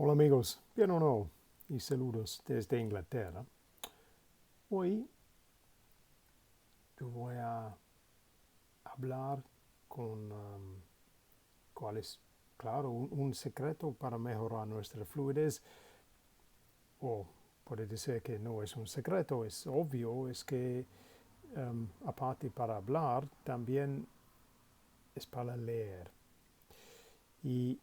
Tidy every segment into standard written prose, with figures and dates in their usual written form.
Hola amigos, bien o no, y saludos desde Inglaterra. Hoy te voy a hablar con cuál es, claro, un secreto para mejorar nuestra fluidez, o puede decir que no es un secreto, es obvio, es que aparte para hablar, también es para leer. Y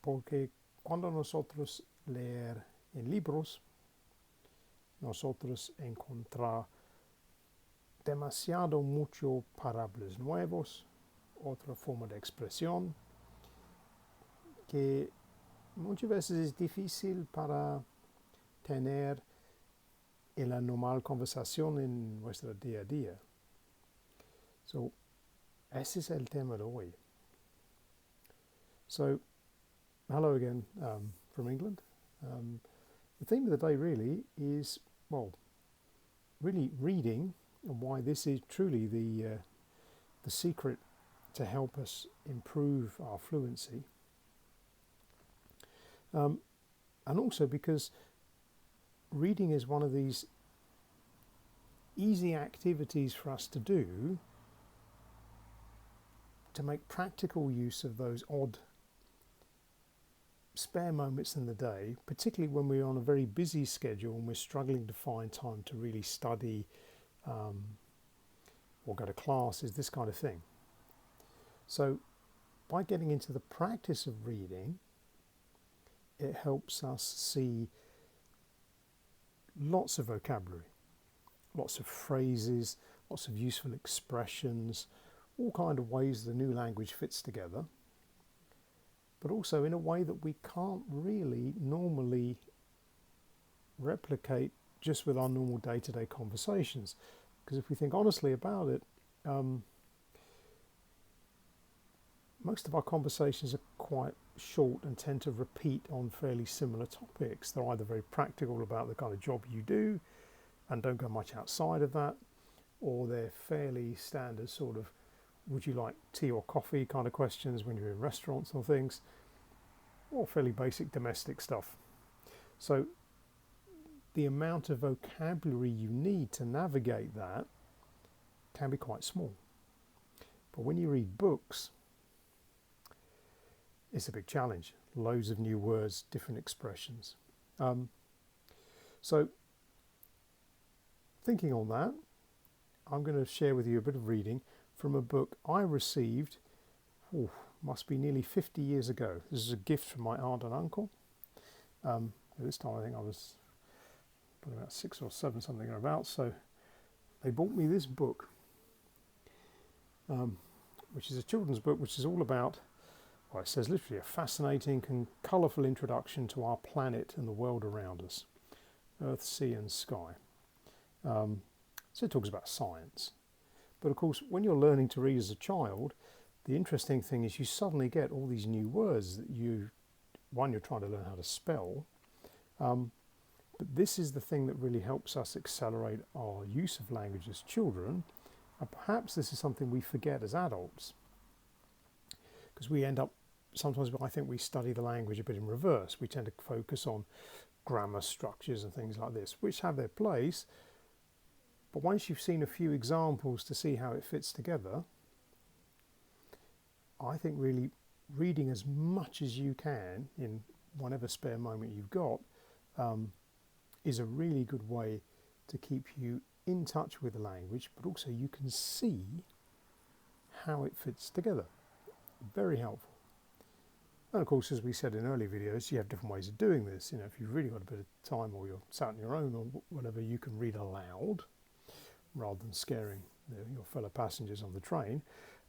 porque cuando nosotros leer en libros, nosotros encontramos demasiado mucho parables nuevos, otra forma de expresión que muchas veces es difícil para tener en la normal conversación en nuestro día a día. So, ese es el tema de hoy. So, hello again from England. The theme of the day really is, well, really reading, and why this is truly the secret to help us improve our fluency. And also because reading is one of these easy activities for us to do to make practical use of those odd spare moments in the day, particularly when we're on a very busy schedule and we're struggling to find time to really study or go to classes, this kind of thing. So by getting into the practice of reading, it helps us see lots of vocabulary, lots of phrases, lots of useful expressions, all kind of ways the new language fits together, but also in a way that we can't really normally replicate just with our normal day-to-day conversations. Because if we think honestly about it, most of our conversations are quite short and tend to repeat on fairly similar topics. They're either very practical about the kind of job you do and don't go much outside of that, or they're fairly standard sort of would you like tea or coffee kind of questions when you're in restaurants or things, or fairly basic domestic stuff. So the amount of vocabulary you need to navigate that can be quite small. But when you read books, it's a big challenge. Loads of new words, different expressions. So thinking on that, I'm going to share with you a bit of reading from a book I received, must be nearly 50 years ago. This is a gift from my aunt and uncle. At this time I think I was probably about 6 or 7, something about. So they bought me this book, which is a children's book, which is all about, well, it says literally a fascinating and colourful introduction to our planet and the world around us, Earth, sea and sky. So it talks about science. But of course, when you're learning to read as a child, the interesting thing is you suddenly get all these new words that you're trying to learn how to spell. But this is the thing that really helps us accelerate our use of language as children. And perhaps this is something we forget as adults, because we end up, sometimes I think we study the language a bit in reverse. We tend to focus on grammar structures and things like this, which have their place. But once you've seen a few examples to see how it fits together, I think really reading as much as you can in whatever spare moment you've got is a really good way to keep you in touch with the language, but also you can see how it fits together. Very helpful. And of course, as we said in earlier videos, you have different ways of doing this. You know, if you've really got a bit of time or you're sat on your own or whatever, you can read aloud rather than scaring your fellow passengers on the train.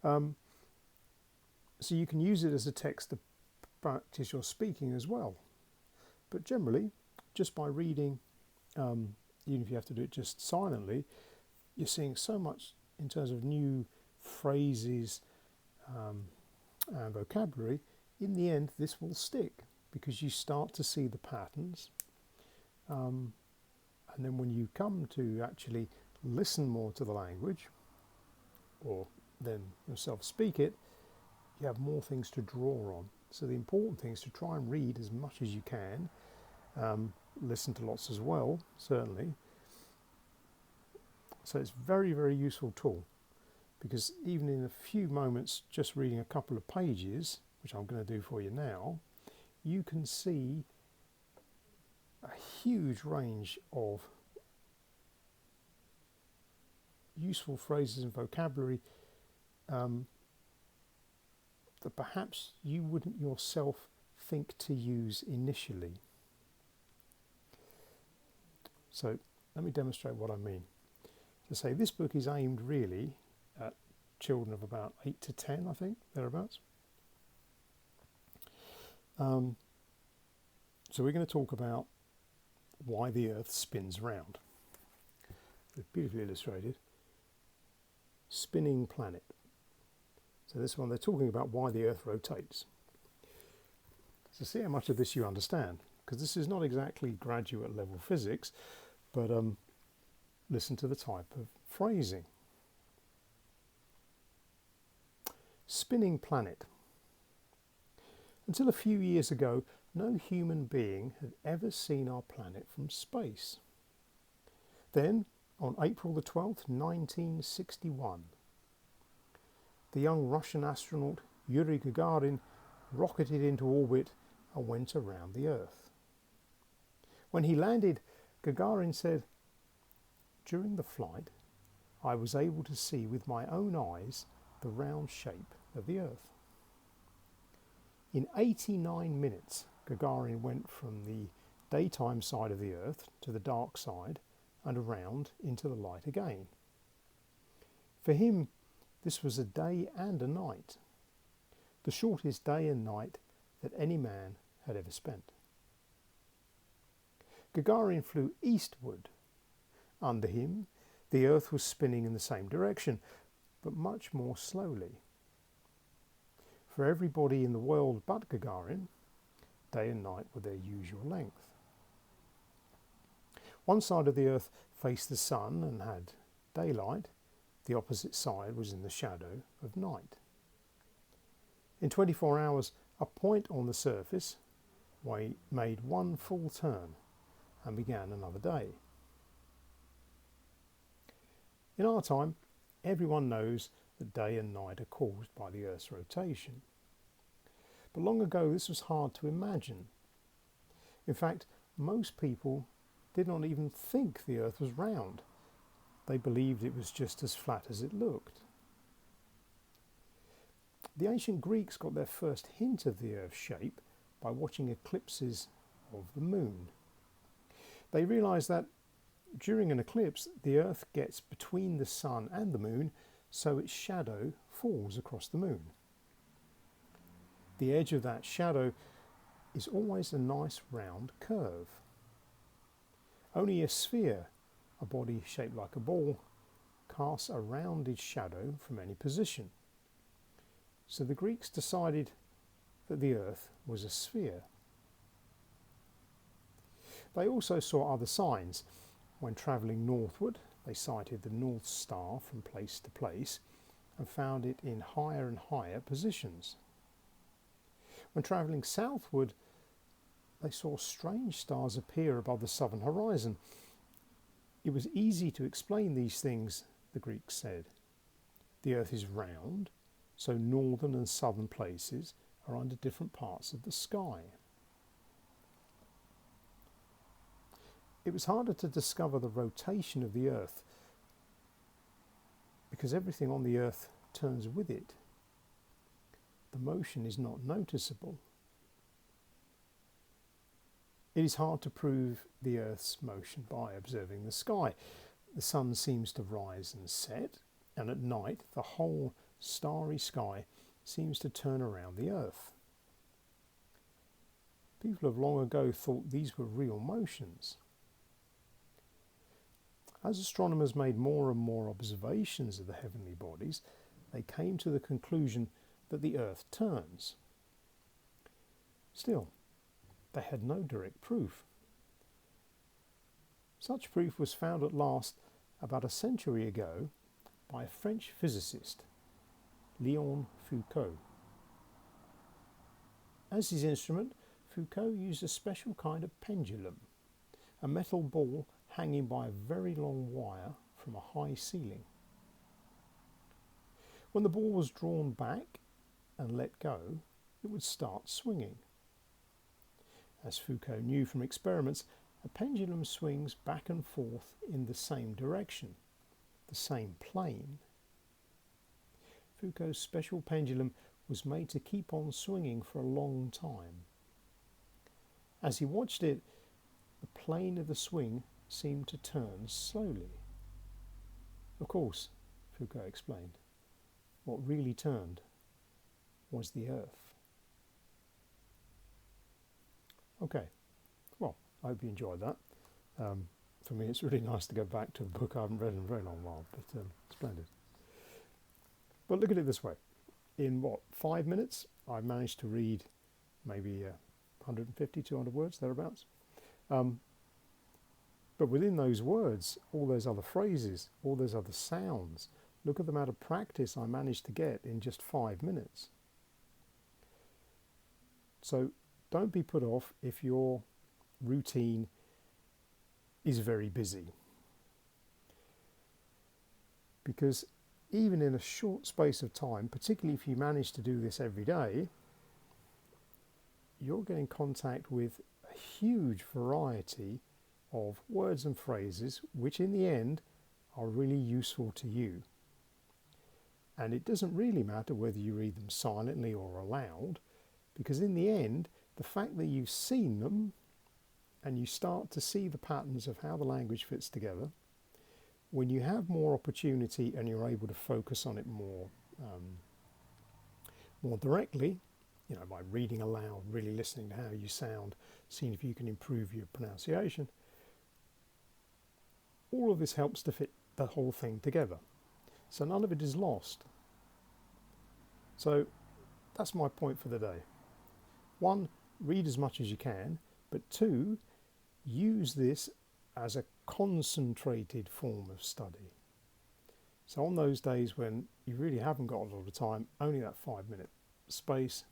So you can use it as a text to practice your speaking as well. But generally, just by reading, even if you have to do it just silently, you're seeing so much in terms of new phrases and vocabulary. In the end, this will stick because you start to see the patterns. And then when you come to actually listen more to the language, or then yourself speak it, you have more things to draw on. So the important thing is to try and read as much as you can, listen to lots as well, certainly. So it's a very, very useful tool, because even in a few moments just reading a couple of pages, which I'm going to do for you now, you can see a huge range of useful phrases and vocabulary that perhaps you wouldn't yourself think to use initially. So let me demonstrate what I mean. To say this book is aimed really at children of about 8 to 10, I think, thereabouts. So we're going to talk about why the Earth spins round. It's beautifully illustrated. Spinning planet. So this one, they're talking about why the Earth rotates. So see how much of this you understand, because this is not exactly graduate level physics, but listen to the type of phrasing. Spinning planet. Until a few years ago, no human being had ever seen our planet from space. Then, on April the 12th, 1961, the young Russian astronaut Yuri Gagarin rocketed into orbit and went around the Earth. When he landed, Gagarin said, "During the flight, I was able to see with my own eyes the round shape of the Earth." In 89 minutes, Gagarin went from the daytime side of the Earth to the dark side and around into the light again. For him, this was a day and a night, the shortest day and night that any man had ever spent. Gagarin flew eastward. Under him, the Earth was spinning in the same direction, but much more slowly. For everybody in the world but Gagarin, day and night were their usual length. One side of the Earth faced the sun and had daylight. The opposite side was in the shadow of night. In 24 hours, a point on the surface made one full turn and began another day. In our time, everyone knows that day and night are caused by the Earth's rotation. But long ago, this was hard to imagine. In fact, most people did not even think the Earth was round. They believed it was just as flat as it looked. The ancient Greeks got their first hint of the Earth's shape by watching eclipses of the moon. They realized that during an eclipse, the Earth gets between the sun and the moon, so its shadow falls across the moon. The edge of that shadow is always a nice round curve. Only a sphere, a body shaped like a ball, casts a rounded shadow from any position. So the Greeks decided that the Earth was a sphere. They also saw other signs. When travelling northward, they sighted the North Star from place to place and found it in higher and higher positions. When travelling southward, they saw strange stars appear above the southern horizon. It was easy to explain these things, the Greeks said. The Earth is round, so northern and southern places are under different parts of the sky. It was harder to discover the rotation of the Earth because everything on the Earth turns with it. The motion is not noticeable. It is hard to prove the Earth's motion by observing the sky. The sun seems to rise and set, and at night the whole starry sky seems to turn around the Earth. People of long ago thought these were real motions. As astronomers made more and more observations of the heavenly bodies, they came to the conclusion that the Earth turns. Still, they had no direct proof. Such proof was found at last about a century ago by a French physicist, Léon Foucault. As his instrument, Foucault used a special kind of pendulum, a metal ball hanging by a very long wire from a high ceiling. When the ball was drawn back and let go, it would start swinging. As Foucault knew from experiments, a pendulum swings back and forth in the same direction, the same plane. Foucault's special pendulum was made to keep on swinging for a long time. As he watched it, the plane of the swing seemed to turn slowly. Of course, Foucault explained, what really turned was the earth. Okay, well, I hope you enjoyed that. For me, it's really nice to go back to a book I haven't read in a very long while, but splendid. But look at it this way. In 5 minutes, I managed to read maybe 150, 200 words, thereabouts. But within those words, all those other phrases, all those other sounds, look at the amount of practice I managed to get in just 5 minutes. So don't be put off if your routine is very busy. Because even in a short space of time, particularly if you manage to do this every day, you'll get in contact with a huge variety of words and phrases which in the end are really useful to you. And it doesn't really matter whether you read them silently or aloud, because in the end, the fact that you've seen them and you start to see the patterns of how the language fits together, when you have more opportunity and you're able to focus on it more directly, by reading aloud, really listening to how you sound, seeing if you can improve your pronunciation, all of this helps to fit the whole thing together. So none of it is lost. So that's my point for the day. 1, read as much as you can, but 2, use this as a concentrated form of study. So on those days when you really haven't got a lot of time, only that 5-minute space,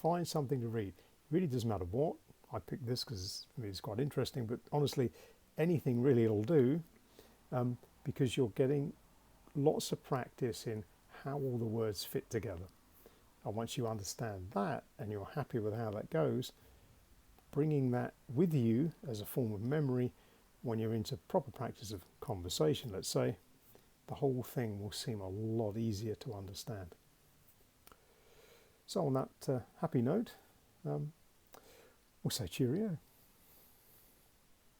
find something to read. It really doesn't matter what. I picked this because for me it's quite interesting, but honestly, anything really will do, because you're getting lots of practice in how all the words fit together. And once you understand that and you're happy with how that goes, bringing that with you as a form of memory when you're into proper practice of conversation, let's say, the whole thing will seem a lot easier to understand. So on that happy note, we'll say cheerio.